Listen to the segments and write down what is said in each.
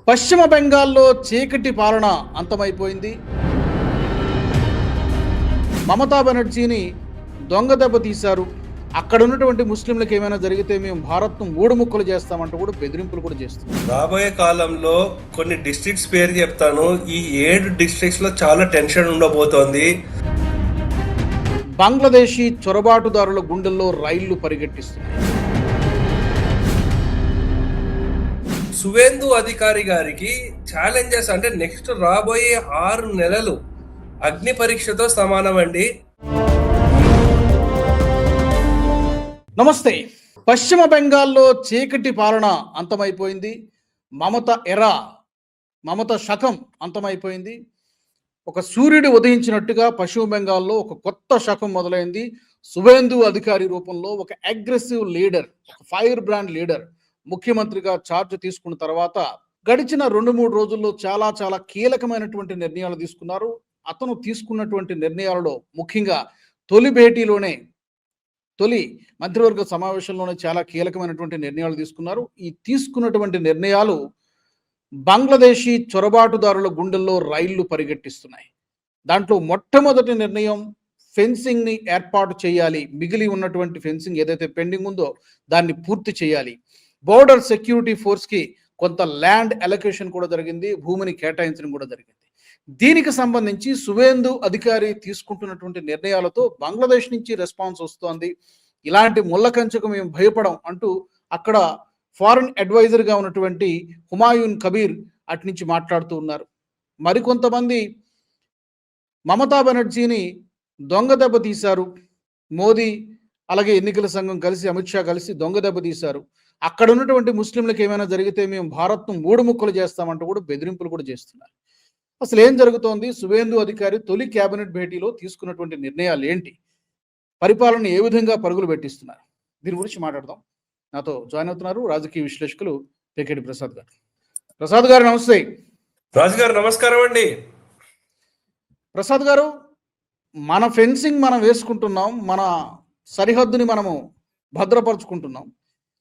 పశ్చిమ బెంగాల్లో చీకటి పాలన అంతమైపోయింది. మమతా బెనర్జీని దొంగ దెబ్బ తీశారు. అక్కడ ఉన్నటువంటి ముస్లింలకు ఏమైనా జరిగితే మేము భారత్ను మూడు ముక్కలు చేస్తామంటూ కూడా బెదిరింపులు కూడా చేస్తున్నారు. రాబోయే కాలంలో కొన్ని డిస్ట్రిక్ట్స్ పేరు చెప్తాను. ఈ 7 డిస్ట్రిక్ట్స్ లో చాలా టెన్షన్ ఉండబోతోంది. బంగ్లాదేశీ చొరబాటుదారుల గుండెల్లో రైళ్లు పరిగెట్టిస్తున్నాయి. సువేందు అధికారి గారికి ఛాలెంజెస్ అంటే నెక్స్ట్ రాబోయే 6 నెలలు అగ్ని పరీక్షతో సమానం అండి. నమస్తే. పశ్చిమ బెంగాల్లో చీకటి పాలన అంతమైపోయింది. మమత శకం అంతమైపోయింది. ఒక సూర్యుడు ఉదయించినట్టుగా పశ్చిమ బెంగాల్లో ఒక కొత్త శకం మొదలైంది. సువేందు అధికారి రూపంలో ఒక అగ్రెసివ్ లీడర్, ఒక ఫైర్ బ్రాండ్ లీడర్ ముఖ్యమంత్రిగా ఛార్జ్ తీసుకున్న తర్వాత గడిచిన 2-3 రోజుల్లో చాలా కీలకమైనటువంటి నిర్ణయాలు తీసుకున్నారు. అతను తీసుకున్నటువంటి నిర్ణయాలలో ముఖ్యంగా తొలి మంత్రివర్గ సమావేశంలోనే చాలా కీలకమైనటువంటి నిర్ణయాలు తీసుకున్నారు. ఈ తీసుకున్నటువంటి నిర్ణయాలు బంగ్లాదేశీ చొరబాటుదారుల గుండెల్లో రైళ్లు పరిగెట్టిస్తున్నాయి. దాంట్లో మొట్టమొదటి నిర్ణయం ఫెన్సింగ్ ని ఏర్పాటు చేయాలి. మిగిలి ఉన్నటువంటి ఫెన్సింగ్ ఏదైతే పెండింగ్ ఉందో దాన్ని పూర్తి చేయాలి. బోర్డర్ సెక్యూరిటీ ఫోర్స్ కి కొంత ల్యాండ్ అలొకేషన్ కూడా జరిగింది. భూమిని కేటాయించడం కూడా జరిగింది. దీనికి సంబంధించి సువేందు అధికారి తీసుకుంటున్నటువంటి నిర్ణయాలతో బంగ్లాదేశ్ నుంచి రెస్పాన్స్ వస్తోంది. ఇలాంటి ముళ్ళకంచెకు మేము భయపడం అంటూ అక్కడ ఫారెన్ అడ్వైజర్గా ఉన్నటువంటి హుమాయూన్ కబీర్ అటు నుంచి మాట్లాడుతూ ఉన్నారు. మరికొంతమంది మమతా బెనర్జీని దొంగ దెబ్బ తీశారు. మోదీ అలాగే ఎన్నికల సంఘం కలిసి, అమిత్ షా కలిసి దొంగ దెబ్బ తీశారు. అక్కడ ఉన్నటువంటి ముస్లింలకు ఏమైనా జరిగితే మేము భారత్ను మూడు ముక్కలు చేస్తామంటూ కూడా బెదిరింపులు కూడా చేస్తున్నారు. అసలు ఏం జరుగుతోంది? సువేందు అధికారి తొలి కేబినెట్ భేటీలో తీసుకున్నటువంటి నిర్ణయాలు ఏంటి? పరిపాలన ఏ విధంగా పరుగులు పెట్టిస్తున్నారు? దీని గురించి మాట్లాడదాం. నాతో జాయిన్ అవుతున్నారు రాజకీయ విశ్లేషకులు పెకేటి ప్రసాద్ గారు. ప్రసాద్ గారు నమస్తే. రాజు గారు నమస్కారం అండి. ప్రసాద్ గారు, మన ఫెన్సింగ్ మనం వేసుకుంటున్నాం, మన సరిహద్దుని మనము భద్రపరుచుకుంటున్నాం.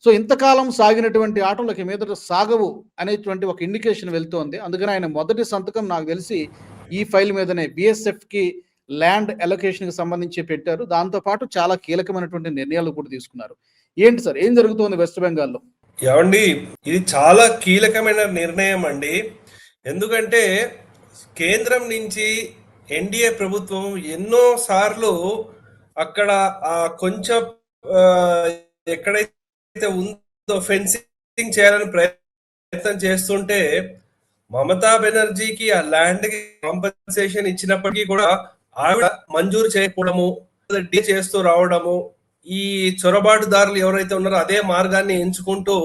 సో ఇంతకాలం సాగినటువంటి ఆటలకి మీదట సాగవు అనేటువంటి ఒక ఇండికేషన్ వెళ్తోంది. అందుకని ఆయన మొదటి సంతకం నాకు తెలిసి ఈ ఫైల్ మీదనే బిఎస్ఎఫ్ కి ల్యాండ్ అలొకేషన్ కి సంబంధించి పెట్టారు. దాంతోపాటు చాలా కీలకమైనటువంటి నిర్ణయాలు కూడా తీసుకున్నారు. ఏంటి సార్, ఏం జరుగుతోంది వెస్ట్ బెంగాల్లో? ఏమండి, ఇది చాలా కీలకమైన నిర్ణయం అండి. ఎందుకంటే కేంద్రం నుంచి ఎన్డీఏ ప్రభుత్వం ఎన్నో సార్లు అక్కడ కొంచెం ఎక్కడైతే ఉందో ఫెన్సింగ్ చేయాలని ప్రయత్నం చేస్తుంటే మమతా బెనర్జీకి ఆ ల్యాండ్ కి కాంపన్సేషన్ ఇచ్చినప్పటికీ కూడా ఆవిడ మంజూరు చేయకపోవడము, చేస్తూ రావడము, ఈ చొరబాటుదారులు ఎవరైతే ఉన్నారో అదే మార్గాన్ని ఎంచుకుంటూ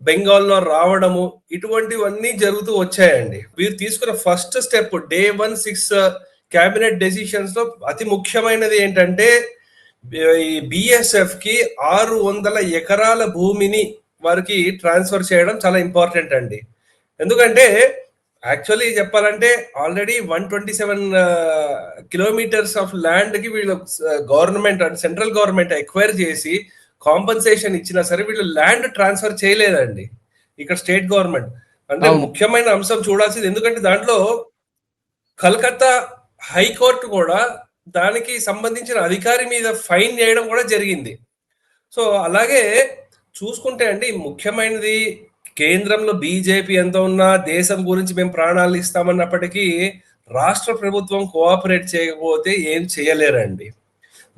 బెంగాల్లో రావడము, ఇటువంటివన్నీ జరుగుతూ వచ్చాయండి. వీరు తీసుకున్న first step Day 1 6 cabinet decisions లో అతి ముఖ్యమైనది ఏంటంటే ఈ బిఎస్ఎఫ్ కి 600 ఎకరాల భూమిని వారికి ట్రాన్స్ఫర్ చేయడం చాలా ఇంపార్టెంట్ అండి. ఎందుకంటే యాక్చువల్లీ చెప్పాలంటే ఆల్రెడీ 127 కిలోమీటర్స్ ఆఫ్ ల్యాండ్ కి వీళ్ళు గవర్నమెంట్ అంటే సెంట్రల్ గవర్నమెంట్ ఎక్వైర్ చేసి కాంపన్సేషన్ ఇచ్చినా సరే వీళ్ళు ల్యాండ్ ట్రాన్స్ఫర్ చేయలేదండి ఇక్కడ స్టేట్ గవర్నమెంట్. అంటే ముఖ్యమైన అంశం చూడాల్సింది, ఎందుకంటే దాంట్లో కలకత్తా హైకోర్టు కూడా దానికి సంబంధించిన అధికారి మీద ఫైన్ చేయడం కూడా జరిగింది. సో అలాగే చూసుకుంటే అండి, ముఖ్యమైనది కేంద్రంలో బీజేపీ ఎంత ఉన్నా దేశం గురించి మేము ప్రాణాలు ఇస్తామన్నప్పటికీ రాష్ట్ర ప్రభుత్వం కోఆపరేట్ చేయకపోతే ఏం చేయలేరండి.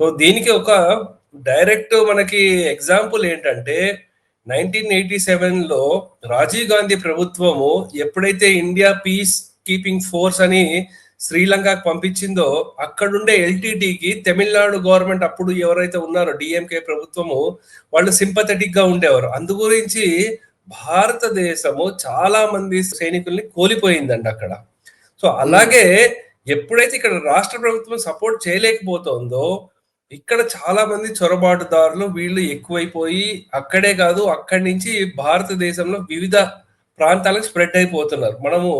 సో దీనికి ఒక డైరెక్ట్ మనకి ఎగ్జాంపుల్ ఏంటంటే 1987లో రాజీవ్ గాంధీ ప్రభుత్వము ఎప్పుడైతే ఇండియా పీస్ కీపింగ్ ఫోర్స్ అని శ్రీలంకకు పంపించిందో అక్కడుండే ఎల్టీటీకి తమిళనాడు గవర్నమెంట్ అప్పుడు ఎవరైతే ఉన్నారో డిఎంకే ప్రభుత్వము వాళ్ళు సింపథెటిక్ గా ఉండేవారు. అందు గురించి భారతదేశము చాలా మంది సైనికుల్ని కోల్పోయిందండి అక్కడ. సో అలాగే ఎప్పుడైతే ఇక్కడ రాష్ట్ర ప్రభుత్వం సపోర్ట్ చేయలేకపోతుందో ఇక్కడ చాలా మంది చొరబాటుదారులు వీళ్ళు ఎక్కువైపోయి అక్కడే కాదు అక్కడి నుంచి భారతదేశంలో వివిధ ప్రాంతాలకు స్ప్రెడ్ అయిపోతున్నారు. మనము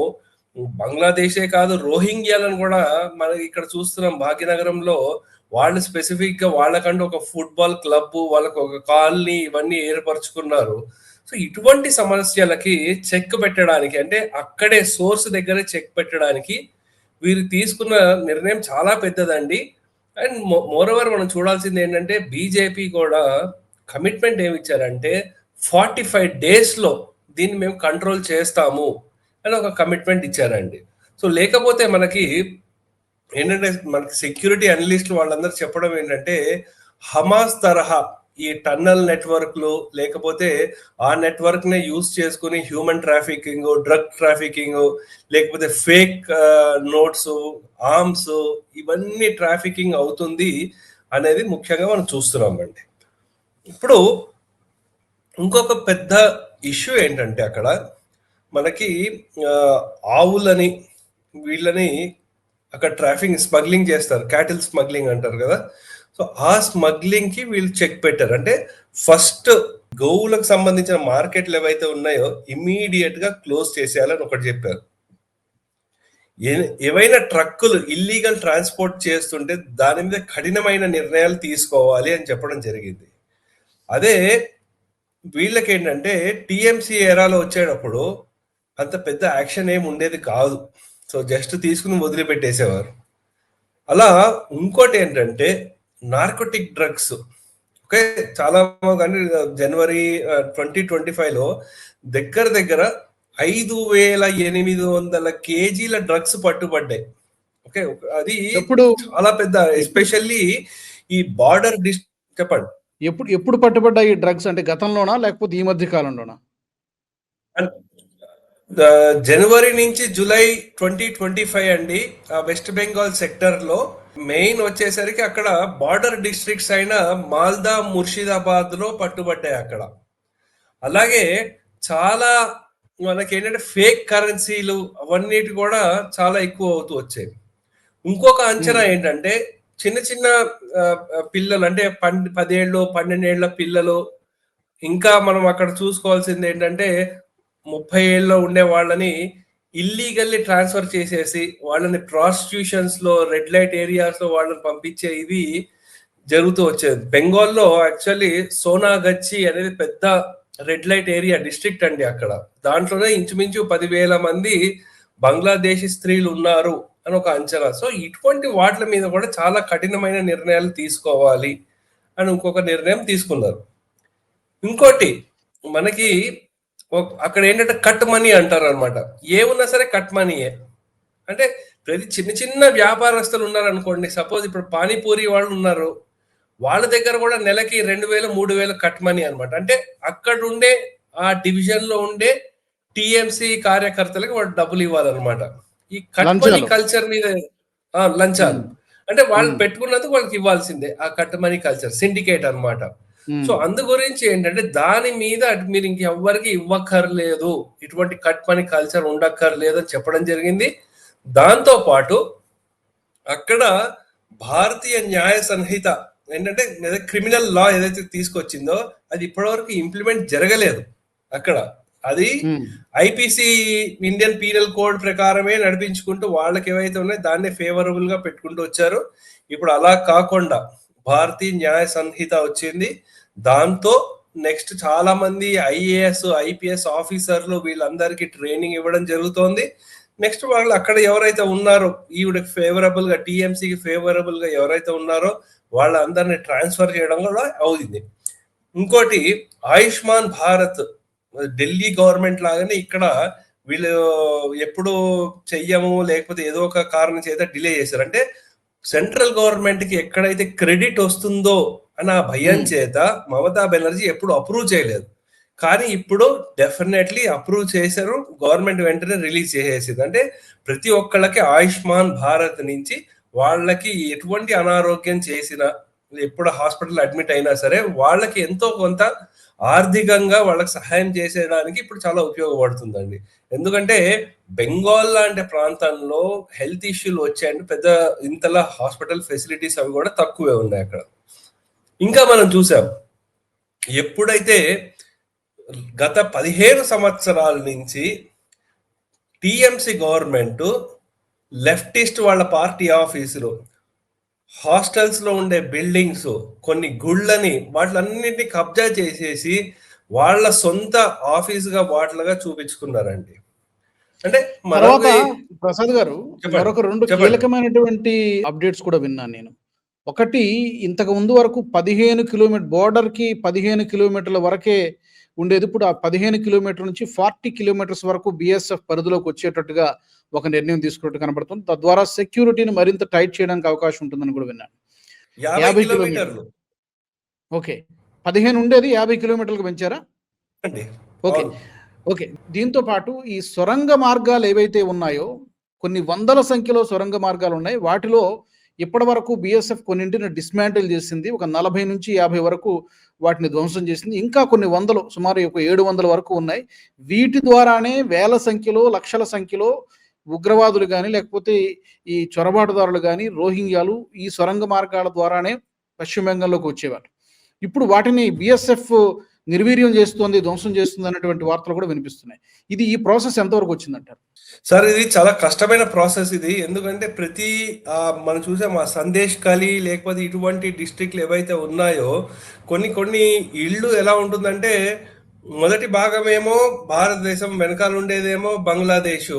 బంగ్లాదేశే కాదు రోహింగ్యాలను కూడా మనకి ఇక్కడ చూస్తున్నాం. భాగ్యనగరంలో వాళ్ళు స్పెసిఫిక్ గా వాళ్ళకంటూ ఒక ఫుట్బాల్ క్లబ్, వాళ్ళకు ఒక కాలనీ ఇవన్నీ ఏర్పరచుకున్నారు. సో ఇటువంటి సమస్యలకి చెక్ పెట్టడానికి, అంటే అక్కడే సోర్స్ దగ్గర చెక్ పెట్టడానికి వీరు తీసుకున్న నిర్ణయం చాలా పెద్దదండి. అండ్ మోరోవర్ మనం చూడాల్సింది ఏంటంటే బీజేపీ కూడా కమిట్మెంట్ ఏమి ఇచ్చారంటే 45 డేస్లో దీన్ని మేము కంట్రోల్ చేస్తాము అని ఒక కమిట్మెంట్ ఇచ్చారండి. సో లేకపోతే మనకి ఏంటంటే మనకి సెక్యూరిటీ అనలిస్టులు వాళ్ళందరూ చెప్పడం ఏంటంటే హమాస్ తరహా ఈ టన్నల్ నెట్వర్క్లు, లేకపోతే ఆ నెట్వర్క్ నే యూజ్ చేసుకుని హ్యూమన్ ట్రాఫికింగ్, డ్రగ్ ట్రాఫికింగ్, లేకపోతే ఫేక్ నోట్స్, ఆర్మ్స్, ఇవన్నీ ట్రాఫికింగ్ అవుతుంది అనేది ముఖ్యంగా మనం చూస్తున్నామండి. ఇప్పుడు ఇంకొక పెద్ద ఇష్యూ ఏంటంటే అక్కడ మనకి ఆవులని వీళ్ళని అక్కడ ట్రాఫిక్ స్మగ్లింగ్ చేస్తారు, క్యాటిల్ స్మగ్లింగ్ అంటారు కదా. సో ఆ స్మగ్లింగ్ కి వీళ్ళు చెక్ పెట్టారు. అంటే ఫస్ట్ గోవులకు సంబంధించిన మార్కెట్లు ఏవైతే ఉన్నాయో ఇమీడియట్ గా క్లోజ్ చేసేయాలని ఒకటి చెప్పారు. ఏవైనా ట్రక్కులు ఇల్లీగల్ ట్రాన్స్పోర్ట్ చేస్తుంటే దాని మీద కఠినమైన నిర్ణయాలు తీసుకోవాలి అని చెప్పడం జరిగింది. అదే వీళ్ళకి ఏంటంటే టిఎంసి ఎరాలో వచ్చేటప్పుడు అంత పెద్ద యాక్షన్ ఏమి ఉండేది కాదు. సో జస్ట్ తీసుకుని వదిలిపెట్టేసేవారు. అలా ఇంకోటి ఏంటంటే నార్కోటిక్ డ్రగ్స్, ఓకే, చాలా కానీ జనవరి 2025లో దగ్గర 5,800 కేజీల డ్రగ్స్ పట్టుబడ్డాయి. ఓకే, అది చాలా పెద్ద, ఎస్పెషల్లీ ఈ బార్డర్ చెప్పండి. ఎప్పుడు పట్టుబడ్డాయి ఈ డ్రగ్స్? అంటే గతంలోనా లేకపోతే ఈ మధ్య కాలంలోనా? జనవరి నుంచి జూలై 2025 అండి. వెస్ట్ బెంగాల్ సెక్టర్ లో మెయిన్ వచ్చేసరికి అక్కడ బార్డర్ డిస్ట్రిక్ట్స్ అయిన మాల్దా, ముర్షిదాబాద్ లో పట్టుబడ్డాయి అక్కడ. అలాగే చాలా మనకి ఏంటంటే ఫేక్ కరెన్సీలు అవన్నిటి కూడా చాలా ఎక్కువ అవుతూ వచ్చాయి. ఇంకొక అంచనా ఏంటంటే చిన్న చిన్న పిల్లలు, అంటే 10 ఏళ్ళు 12 ఏళ్ల పిల్లలు, ఇంకా మనం అక్కడ చూసుకోవాల్సింది ఏంటంటే 30 ఏళ్ళలో ఉండే వాళ్ళని ఇల్లీగల్లీ ట్రాన్స్ఫర్ చేసేసి వాళ్ళని ప్రాస్టిట్యూషన్స్ లో, రెడ్ లైట్ ఏరియాస్ లో వాళ్ళని పంపించే ఇవి జరుగుతూ వచ్చేది. బెంగాల్లో యాక్చువల్లీ సోనాగచ్చి అనేది పెద్ద రెడ్ లైట్ ఏరియా డిస్ట్రిక్ట్ అండి. అక్కడ దాంట్లోనే ఇంచుమించు 10,000 మంది బంగ్లాదేశీ స్త్రీలు ఉన్నారు అని ఒక అంచనా. సో ఇటువంటి వాటి మీద కూడా చాలా కఠినమైన నిర్ణయాలు తీసుకోవాలి అని ఇంకొక నిర్ణయం తీసుకున్నారు. ఇంకోటి మనకి అక్కడ ఏంటంటే కట్ మనీ అంటారు అనమాట. ఏమున్నా సరే కట్ మనీయే. అంటే ప్రతి చిన్న చిన్న వ్యాపారస్తులు ఉన్నారు అనుకోండి, సపోజ్ ఇప్పుడు పానీపూరి వాళ్ళు ఉన్నారు, వాళ్ళ దగ్గర కూడా నెలకి 2,000 3,000 కట్ మనీ అనమాట. అంటే అక్కడ ఉండే ఆ డివిజన్ లో ఉండే టిఎంసి కార్యకర్తలకు వాళ్ళు డబ్బులు ఇవ్వాలన్నమాట. ఈ కట్ మనీ కల్చర్ మీద లంచాలు, అంటే వాళ్ళు పెట్టుకున్నందుకు వాళ్ళకి ఇవ్వాల్సిందే ఆ కట్ మనీ కల్చర్, సిండికేట్ అనమాట. సో అందు గురించి ఏంటంటే దాని మీద మీరు ఇంకెవ్వరికి ఇవ్వక్కర్లేదు, ఇటువంటి కట్ మనీ కల్చర్ ఉండక్కర్లేదు అని చెప్పడం జరిగింది. దాంతో పాటు అక్కడ భారతీయ న్యాయ సంహిత ఏంటంటే క్రిమినల్ లా ఏదైతే తీసుకొచ్చిందో అది ఇప్పటివరకు ఇంప్లిమెంట్ జరగలేదు అక్కడ. అది ఐపీసీ ఇండియన్ పీనల్ కోడ్ ప్రకారమే నడిపించుకుంటూ వాళ్ళకి ఏవైతే ఉన్నాయో దాన్ని ఫేవరబుల్ గా పెట్టుకుంటూ వచ్చారు. ఇప్పుడు అలా కాకుండా భారతీయ న్యాయ సంహిత వచ్చింది. దాంతో నెక్స్ట్ చాలా మంది ఐఏఎస్ ఐపీఎస్ ఆఫీసర్లు వీళ్ళందరికీ ట్రైనింగ్ ఇవ్వడం జరుగుతోంది. నెక్స్ట్ వాళ్ళు అక్కడ ఎవరైతే ఉన్నారో ఈవిడకి ఫేవరబుల్ గా, టీఎంసీకి ఫేవరబుల్ గా ఎవరైతే ఉన్నారో వాళ్ళందరినీ ట్రాన్స్ఫర్ చేయడం కూడా అవుతుంది. ఇంకోటి ఆయుష్మాన్ భారత్, ఢిల్లీ గవర్నమెంట్ లాగానే ఇక్కడ వీళ్ళు ఎప్పుడు చెయ్యము, లేకపోతే ఏదో ఒక కారణం చేత డిలే చేశారు. అంటే సెంట్రల్ గవర్నమెంట్ కి ఎక్కడైతే క్రెడిట్ వస్తుందో అని ఆ భయం చేత మమతా బెనర్జీ ఎప్పుడు అప్రూవ్ చేయలేదు. కానీ ఇప్పుడు డెఫినెట్లీ అప్రూవ్ చేశారు, గవర్నమెంట్ వెంటనే రిలీజ్ చేసేసింది. అంటే ప్రతి ఒక్కళ్ళకి ఆయుష్మాన్ భారత్ నుంచి వాళ్ళకి ఎటువంటి అనారోగ్యం చేసినా, ఎప్పుడు హాస్పిటల్ అడ్మిట్ అయినా సరే వాళ్ళకి ఎంతో కొంత ఆర్థికంగా వాళ్ళకి సహాయం చేసేయడానికి ఇప్పుడు చాలా ఉపయోగపడుతుందండి. ఎందుకంటే బెంగాల్ లాంటి ప్రాంతంలో హెల్త్ ఇష్యూలు వచ్చాయంటే పెద్ద ఇంతలా హాస్పిటల్ ఫెసిలిటీస్ అవి కూడా తక్కువే ఉన్నాయి అక్కడ. ఇంకా మనం చూసాం ఎప్పుడైతే గత 15 సంవత్సరాల నుంచి టిఎంసి గవర్నమెంట్ లెఫ్టిస్ట్ వాళ్ళ పార్టీ ఆఫీసులు, హాస్టల్స్ లో ఉండే బిల్డింగ్స్, కొన్ని గుళ్ళని వాటిలన్నింటినీ కబ్జా చేసేసి వాళ్ళ సొంత ఆఫీస్గా వాటిలుగా చూపించుకున్నారండి. అంటే తర్వాత మనది ప్రసాద్ గారు చెప్పండి మరొక 2 చెప్పండి. కీలకమైనటువంటి అప్డేట్స్ కూడా విన్నాను నేను. ఒకటి, ఇంతకు ముందు వరకు 15 బోర్డర్‌కి 15 కిలోమీటర్ల వరకే ఉండేది. ఇప్పుడు ఆ 15 కిలోమీటర్ల నుంచి 40 కిలోమీటర్స్ వరకు బీఎస్ఎఫ్ పరిధిలోకి వచ్చేటట్టుగా ఒక నిర్ణయం తీసుకున్నట్టు కనబడుతుంది. తద్వారా సెక్యూరిటీని మరింత టైట్ చేయడానికి అవకాశం ఉంటుందని కూడా విన్నాను. 50 50 కిలోమీటర్లు. కిలోమీటర్లు ఓకే. 15 ఉండేది 50 కిలోమీటర్లకు పెంచారా? అండి. ఓకే. అవును. ఓకే. దీంతో పాటు ఈ సొరంగ మార్గాలు ఏవైతే ఉన్నాయో, కొన్ని వందల సంఖ్యలో సొరంగ మార్గాలున్నాయి. వాటిలో ఇప్పటివరకు బీఎస్ఎఫ్ కొన్నింటిని డిస్మాంటిల్ చేసింది. ఒక 40-50 వరకు వాటిని ధ్వంసం చేసింది. ఇంకా కొన్ని వందలు, సుమారు ఒక 700 వరకు ఉన్నాయి. వీటి ద్వారానే వేల సంఖ్యలో, లక్షల సంఖ్యలో ఉగ్రవాదులు గాని, లేకపోతే ఈ చొరబాటుదారులు గాని, రోహింగ్యాలు ఈ సొరంగ మార్గాల ద్వారానే పశ్చిమ బెంగాల్‌లోకి వచ్చేవారు. ఇప్పుడు వాటిని బీఎస్ఎఫ్ నిర్వీర్యం చేస్తోంది, ధ్వంసం చేస్తుంది అన్నటువంటి వార్తలు కూడా వినిపిస్తున్నాయి. ఈ ప్రాసెస్ ఎంతవరకు వచ్చిందంటారు? సార్ ఇది చాలా కష్టమైన ప్రాసెస్ ఇది. ఎందుకంటే ప్రతి మనం చూసాం ఆ సందేశ్ ఖాళీ లేకపోతే ఇటువంటి డిస్ట్రిక్ట్లు ఏవైతే ఉన్నాయో కొన్ని కొన్ని ఇళ్ళు ఎలా ఉంటుందంటే మొదటి భాగమేమో భారతదేశం, వెనకాల ఉండేదేమో బంగ్లాదేశ్.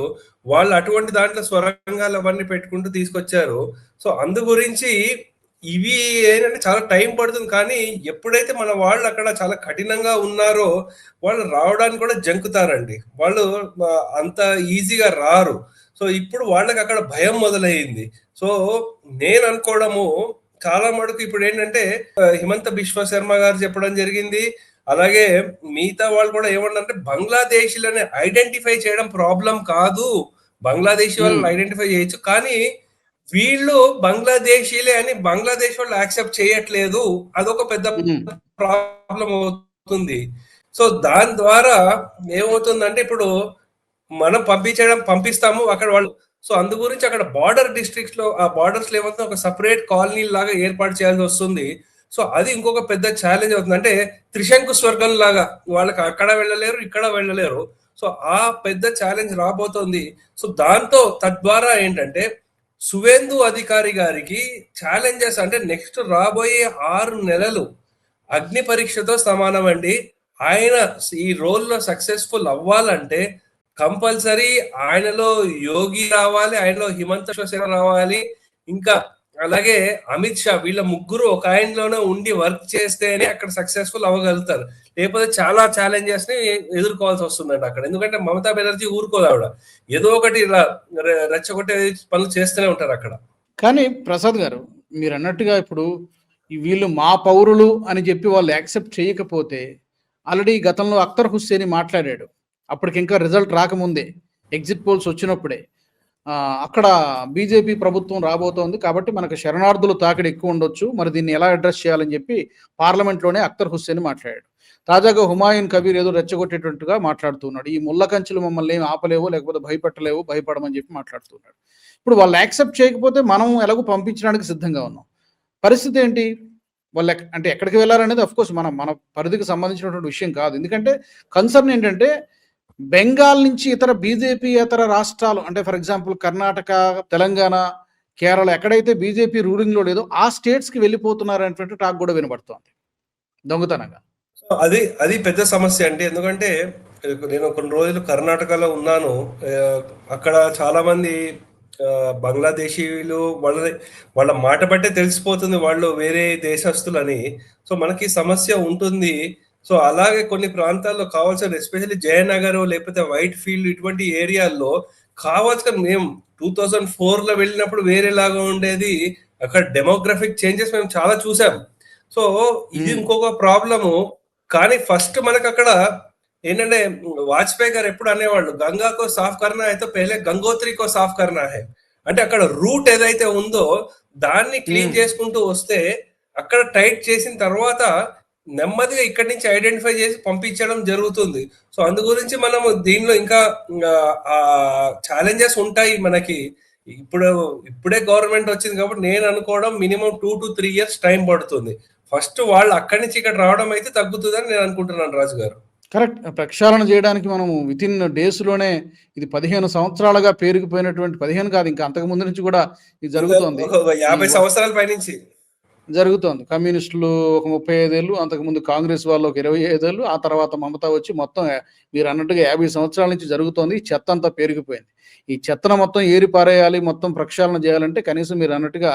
వాళ్ళు అటువంటి దాంట్లో స్వరంగాలు అవన్నీ పెట్టుకుంటూ తీసుకొచ్చారు. సో అందు గురించి ఇవి ఏంటంటే చాలా టైం పడుతుంది. కానీ ఎప్పుడైతే మన వాళ్ళు అక్కడ చాలా కఠినంగా ఉన్నారో వాళ్ళు రావడానికి కూడా జంకుతారండి. వాళ్ళు అంత ఈజీగా రారు. సో ఇప్పుడు వాళ్ళకి అక్కడ భయం మొదలైంది. సో నేను అనుకోవడము చాలా మటుకు ఇప్పుడు ఏంటంటే హిమంత బిశ్వ శర్మ గారు చెప్పడం జరిగింది. అలాగే మిగతా వాళ్ళు కూడా ఏమన్నారంటే బంగ్లాదేశీలని ఐడెంటిఫై చేయడం ప్రాబ్లం కాదు. బంగ్లాదేశీ వాళ్ళని ఐడెంటిఫై చేయొచ్చు. కానీ వీళ్ళు బంగ్లాదేశీలే అని బంగ్లాదేశ్ వాళ్ళు యాక్సెప్ట్ చేయట్లేదు. అదొక పెద్ద ప్రాబ్లం అవుతుంది. సో దాని ద్వారా ఏమవుతుందంటే ఇప్పుడు మనం పంపిస్తాము అక్కడ వాళ్ళు. సో అందు గురించి అక్కడ బార్డర్ డిస్ట్రిక్ట్స్ లో ఆ బార్డర్స్ లో ఏమవుతుంది, ఒక సపరేట్ కాలనీ లాగా ఏర్పాటు చేయాల్సి వస్తుంది. సో అది ఇంకొక పెద్ద ఛాలెంజ్ అవుతుంది. అంటే త్రిశంకు స్వర్గం లాగా వాళ్ళకి అక్కడ వెళ్ళలేరు, ఇక్కడ వెళ్ళలేరు. సో ఆ పెద్ద ఛాలెంజ్ రాబోతోంది. సో దాంతో తద్వారా ఏంటంటే సువేందు అధికారి గారికి ఛాలెంజెస్ అంటే నెక్స్ట్ రాబోయే 6 నెలలు అగ్ని పరీక్షతో సమానం అండి. ఆయన ఈ రోల్లో సక్సెస్ఫుల్ అవ్వాలంటే కంపల్సరీ ఆయనలో యోగి రావాలి, ఆయనలో హిమంత బిశ్వ శర్మ రావాలి, ఇంకా అలాగే అమిత్ షా, వీళ్ళ ముగ్గురు ఒక ఆయనలోనే ఉండి వర్క్ చేస్తేనే అక్కడ సక్సెస్ఫుల్ అవ్వగలుగుతారు. లేకపోతే చాలా ఛాలెంజెస్ ని ఎదుర్కోవాల్సి వస్తుందండి అక్కడ. ఎందుకంటే మమతా బెనర్జీ ఊరుకోదు ఆవిడ. ఏదో ఒకటి ఇలా రెచ్చగొట్టే పనులు చేస్తూనే ఉంటారు అక్కడ. కానీ ప్రసాద్ గారు, మీరు అన్నట్టుగా ఇప్పుడు వీళ్ళు మా పౌరులు అని చెప్పి వాళ్ళు యాక్సెప్ట్ చేయకపోతే, ఆల్రెడీ గతంలో అఖ్తర్ హుస్సేని మాట్లాడాడు. అప్పటికి ఇంకా రిజల్ట్ రాకముందే, ఎగ్జిట్ పోల్స్ వచ్చినప్పుడే అక్కడ బీజేపీ ప్రభుత్వం రాబోతోంది కాబట్టి మనకు శరణార్థులు తాకిడి ఎక్కువ ఉండొచ్చు, మరి దీన్ని ఎలా అడ్రస్ చేయాలని చెప్పి పార్లమెంట్లోనే అఖ్తర్ హుస్సేని మాట్లాడాడు. తాజాగా హుమాయూన్ కబీర్ ఏదో రెచ్చగొట్టేటట్టుగా మాట్లాడుతున్నాడు. ఈ ముళ్ళ కంచెలు మమ్మల్ని ఏమి ఆపలేవు, లేకపోతే భయపెట్టలేవు, భయపడమని చెప్పి మాట్లాడుతున్నాడు. ఇప్పుడు వాళ్ళు యాక్సెప్ట్ చేయకపోతే మనం ఎలాగో పంపించడానికి సిద్ధంగా ఉన్నాం. పరిస్థితి ఏంటి? వాళ్ళు అంటే ఎక్కడికి వెళ్ళారనేది అఫ్కోర్స్ మన పరిధికి సంబంధించినటువంటి విషయం కాదు. ఎందుకంటే కన్సర్న్ ఏంటంటే బెంగాల్ నుంచి ఇతర బీజేపీ ఇతర రాష్ట్రాలు, అంటే ఫర్ ఎగ్జాంపుల్ కర్ణాటక, తెలంగాణ, కేరళ, ఎక్కడైతే బీజేపీ రూలింగ్ లో లేదో ఆ స్టేట్స్ కి వెళ్ళిపోతున్నారు అనేటువంటి టాక్ కూడా వినబడుతోంది దొంగతనంగా. అది పెద్ద సమస్య అండి. ఎందుకంటే నేను కొన్ని రోజులు కర్ణాటకలో ఉన్నాను. అక్కడ చాలా మంది బంగ్లాదేశీలు వాళ్ళ మాట బట్టే తెలిసిపోతుంది వాళ్ళు వేరే దేశస్తులని. సో మనకి సమస్య ఉంటుంది. సో అలాగే కొన్ని ప్రాంతాల్లో కావాల్సిన, ఎస్పెషల్లీ జయనగర్ లేకపోతే వైట్ ఫీల్డ్ ఇటువంటి ఏరియాల్లో కావాల్సిన, మేము 2004లో వెళ్ళినప్పుడు వేరేలాగా ఉండేది. అక్కడ డెమోగ్రఫిక్ చేంజెస్ మేము చాలా చూసాం. సో ఇది ఇంకొక ప్రాబ్లము. కానీ ఫస్ట్ మనకు అక్కడ ఏంటంటే వాజ్పేయి గారు ఎప్పుడు అనేవాళ్ళు, గంగాకో సాఫ్ కర్నా అయితే పెహలే గంగోత్రికో సాఫ్ కర్నా హై. అంటే అక్కడ రూట్ ఏదైతే ఉందో దాన్ని క్లీన్ చేసుకుంటూ వస్తే అక్కడ టైట్ చేసిన తర్వాత నెమ్మదిగా ఇక్కడి నుంచి ఐడెంటిఫై చేసి పంపించడం జరుగుతుంది. సో అందు గురించి మనము దీనిలో ఇంకా ఛాలెంజెస్ ఉంటాయి మనకి. ఇప్పుడే గవర్నమెంట్ వచ్చింది కాబట్టి నేను అనుకోవడం మినిమం 2 to 3 years టైం పడుతుంది. ఫస్ట్ వాళ్ళు అక్కడి నుంచి ఇక్కడ రావడం అయితే తగ్గుతుందని నేను అనుకుంటున్నాను రాజు గారు. కరెక్ట్. ప్రక్షాళన చేయడానికి మనము వితిన్ డేస్ లోనే, ఇది 15 సంవత్సరాలుగా పేరుకుపోయినటువంటి, 15 కాదు ఇంకా అంతకు ముందు నుంచి కూడా ఇది జరుగుతోంది. 50 సంవత్సరాల పైనుంచి జరుగుతోంది. కమ్యూనిస్టులు ఒక 35 ఏళ్ళు, అంతకుముందు కాంగ్రెస్ వాళ్ళు ఒక 25 ఏళ్ళు, ఆ తర్వాత మమత వచ్చి మొత్తం మీరన్నట్టుగా 50 సంవత్సరాల నుంచి జరుగుతోంది. ఈ చెత్తంతా పేరుకుపోయింది. ఈ చెత్తను మొత్తం ఏరి పారేయాలి, మొత్తం ప్రక్షాళన చేయాలంటే కనీసం మీరన్నట్టుగా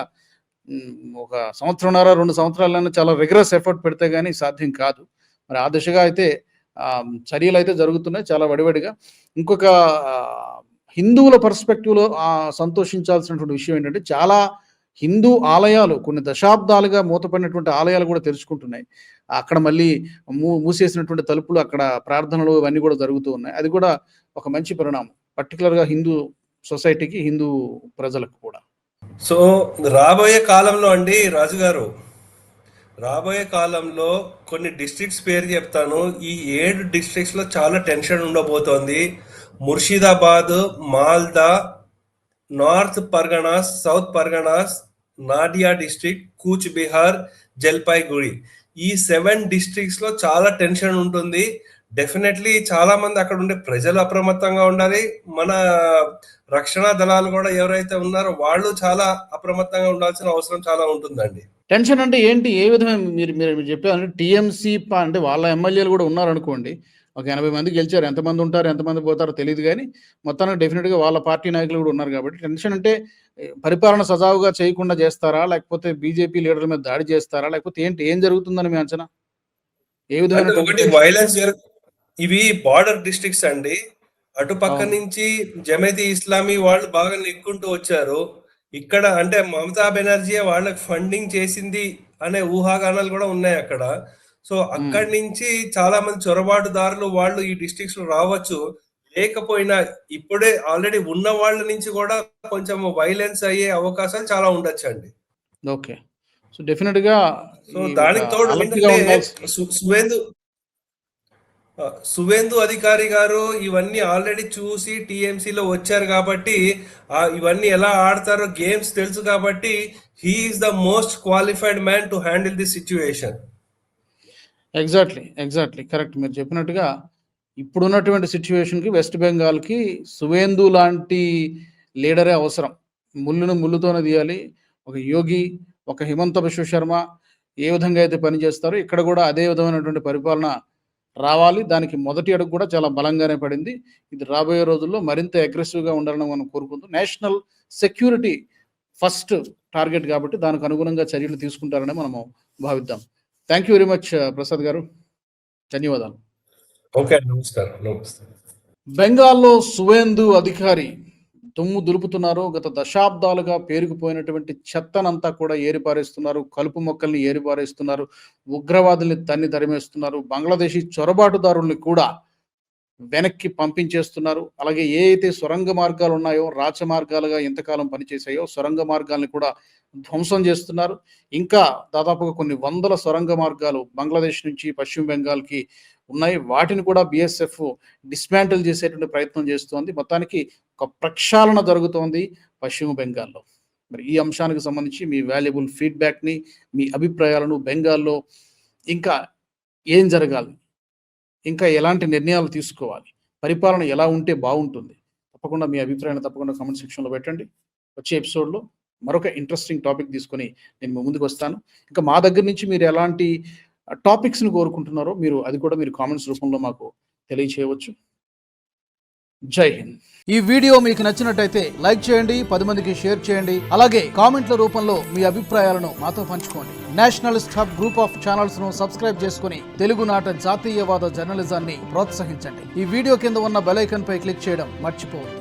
ఒక సంవత్సరంన్నర, 2 సంవత్సరాలైనా చాలా రిగరస్ ఎఫర్ట్ పెడితే గాని సాధ్యం కాదు. మరి ఆ దిశగా అయితే చర్యలైతే జరుగుతున్నాయి చాలా వడివడిగా. ఇంకొక హిందువుల పర్స్పెక్టివ్‌లో సంతోషించాల్సినటువంటి విషయం ఏంటంటే, చాలా హిందూ ఆలయాలు కొన్ని దశాబ్దాలుగా మూతపడినటువంటి ఆలయాలు కూడా తెరుచుకుంటున్నాయి. అక్కడ మళ్ళీ మూసేసినటువంటి తలుపులు, అక్కడ ప్రార్థనలు ఇవన్నీ కూడా జరుగుతూ ఉన్నాయి. అది కూడా ఒక మంచి పరిణామం. పర్టిక్యులర్‌గా హిందూ సొసైటీకి, హిందూ ప్రజలకు కూడా. సో రాబోయే కాలంలో అండి రాజుగారు, రాబోయే కాలంలో కొన్ని డిస్ట్రిక్ట్స్ పేరు చెప్తాను. ఈ 7 డిస్ట్రిక్ట్స్ లో చాలా టెన్షన్ ఉండబోతోంది. Murshidabad, Malda, north Parganas, south Parganas, Nadia district, Cooch Behar, Jalpaiguri. ఈ 7 డిస్ట్రిక్ట్స్ లో చాలా టెన్షన్ ఉంటుంది. డెఫినెట్లీ చాలా మంది అక్కడ ఉండే ప్రజలు అప్రమత్తంగా ఉండాలి. మన రక్షణ దళాలు కూడా ఎవరైతే ఉన్నారో వాళ్ళు చాలా అప్రమత్తంగా ఉండాల్సిన అవసరం చాలా ఉంటుందండి. టెన్షన్ అంటే ఏంటి? ఏ విధమైన మీరు చెప్పారంటే టీఎంసీ అంటే వాళ్ళ ఎమ్మెల్యేలు కూడా ఉన్నారనుకోండి. ఒక 80 మంది గెలిచారు. ఎంతమంది ఉంటారు, ఎంతమంది పోతారో తెలీదు గానీ, మొత్తానికి డెఫినిట్‌గా వాళ్ళ పార్టీ నాయకులు కూడా ఉన్నారు కాబట్టి టెన్షన్ అంటే పరిపాలన సజావుగా చేయకుండా చేస్తారా? లేకపోతే బీజేపీ లీడర్ల మీద దాడి చేస్తారా? లేకపోతే ఏంటి? ఏం జరుగుతుందని మీ అంచనా? ఏ అంటే విధమైనటువంటి ఒకటి టెన్షన్? వైలెన్స్ ఇవి బార్డర్ డిస్ట్రిక్ట్స్ అండి. అటు పక్క అవును. నుంచి జమైతే ఇస్లామీ వాళ్ళు బాగా నెగ్గుంటూ వచ్చారు. ఇక్కడ అంటే మమతా బెనర్జీ వాళ్ళకి ఫండింగ్ చేసింది అనే ఊహాగానాలు కూడా ఉన్నాయి అక్కడ. సో అక్కడి నుంచి చాలా మంది చొరబాటుదారులు వాళ్ళు ఈ డిస్ట్రిక్ట్స్ లో రావచ్చు. లేకపోయినా ఇప్పుడే ఆల్రెడీ ఉన్న వాళ్ళ నుంచి కూడా కొంచెం వైలెన్స్ అయ్యే అవకాశాలు చాలా ఉండొచ్చండి. ఓకే. సో డెఫినిట్‌గా సో ఈ ఒక దానికి తోడు అలర్ట్‌గా ఏంటంటే ఉండాల్సి సువేందు అధికారి గారు ఇవన్నీ ఆల్రెడీ చూసి టీఎంసీలో వచ్చారు కాబట్టి ఇవన్నీ ఎలా ఆడతారో గేమ్స్ తెలుసు కాబట్టి he is the most qualified man to handle this situation. Exactly. Correct. మీరు చెప్పినట్టుగా ఇప్పుడున్నటువంటి సిట్యుయేషన్‌కి వెస్ట్ బెంగాల్‌కి సువేందు లాంటి లీడరే అవసరం. ముల్లును ముల్లుతోనే తీయాలి. ఒక యోగి, ఒక హిమంత బిశ్వ శర్మ ఏ విధంగా అయితే పనిచేస్తారో ఇక్కడ కూడా అదే విధమైనటువంటి పరిపాలన రావాలి. దానికి మొదటి అడుగు కూడా చాలా బలంగానే పడింది. ఇది రాబోయే రోజుల్లో మరింత అగ్రెసివ్‌గా ఉండాలని మనం కోరుకుందాం. నేషనల్ సెక్యూరిటీ ఫస్ట్ టార్గెట్ కాబట్టి దానికి అనుగుణంగా చర్యలు తీసుకుంటారని మనము భావిద్దాం. Thank you very much Prasad గారు. ధన్యవాదాలు. ఓకే, నమస్కారం. బెంగాల్లో సువేందు అధికారి దుమ్ము దులుపుతున్నారు. గత దశాబ్దాలుగా పేరుకుపోయినటువంటి చెత్తనంతా కూడా ఏరిపారేస్తున్నారు. కలుపు మొక్కల్ని ఏరిపారేస్తున్నారు. ఉగ్రవాదుల్ని తన్ని తరిమేస్తున్నారు. బంగ్లాదేశీ చొరబాటుదారుల్ని కూడా వెనక్కి పంపించేస్తున్నారు. అలాగే ఏ అయితే సొరంగ మార్గాలు ఉన్నాయో, రాచ మార్గాలుగా ఇంతకాలం పనిచేసాయో సొరంగ మార్గాల్ని కూడా ధ్వంసం చేస్తున్నారు. ఇంకా దాదాపుగా కొన్ని వందల సొరంగ మార్గాలు బంగ్లాదేశ్ నుంచి పశ్చిమ బెంగాల్‌కి ఉన్నాయి. వాటిని కూడా బీఎస్ఎఫ్ డిస్మాంటిల్ చేసేటువంటి ప్రయత్నం చేస్తోంది. మొత్తానికి ఒక ప్రక్షాళన జరుగుతోంది పశ్చిమ బెంగాల్‌లో. మరి ఈ అంశానికి సంబంధించి మీ వాల్యుబుల్ ఫీడ్‌బ్యాక్‌ని, మీ అభిప్రాయాలను బెంగాల్‌లో ఇంకా ఏం జరగాలి? ఇంకా ఎలాంటి నిర్ణయాలు తీసుకోవాలి? పరిపాలన ఎలా ఉంటే బావుంటుంది? తప్పకుండా మీ అభిప్రాయాన్ని తప్పకుండా కామెంట్ సెక్షన్‌లో పెట్టండి. వచ్చే ఎపిసోడ్‌లో మరొక ఇంట్రెస్టింగ్ టాపిక్ తీసుకొని నేను మీ ముందుకొస్తాను. ఇంకా మా దగ్గర నుంచి మీరు ఎలాంటి టాపిక్స్‌ని కోరుకుంటున్నారో అది కూడా మీరు కామెంట్స్ రూపంలో మాకు తెలియచేయవచ్చు. జై హింద్. ఈ వీడియో మీకు నచ్చినట్టయితే లైక్ చేయండి, 10 మందికి షేర్ చేయండి. అలాగే కామెంట్ల రూపంలో మీ అభిప్రాయాలను మాతో పంచుకోండి. Nationalist hub group of channels ను సబ్స్క్రైబ్ చేసుకుని తెలుగునాట జాతీయవాద జర్నలిజాన్ని ప్రోత్సహించండి. ఈ వీడియో కింద ఉన్న బెల్ ఐకాన్ పై క్లిక్ చేయడం మర్చిపోవద్దు.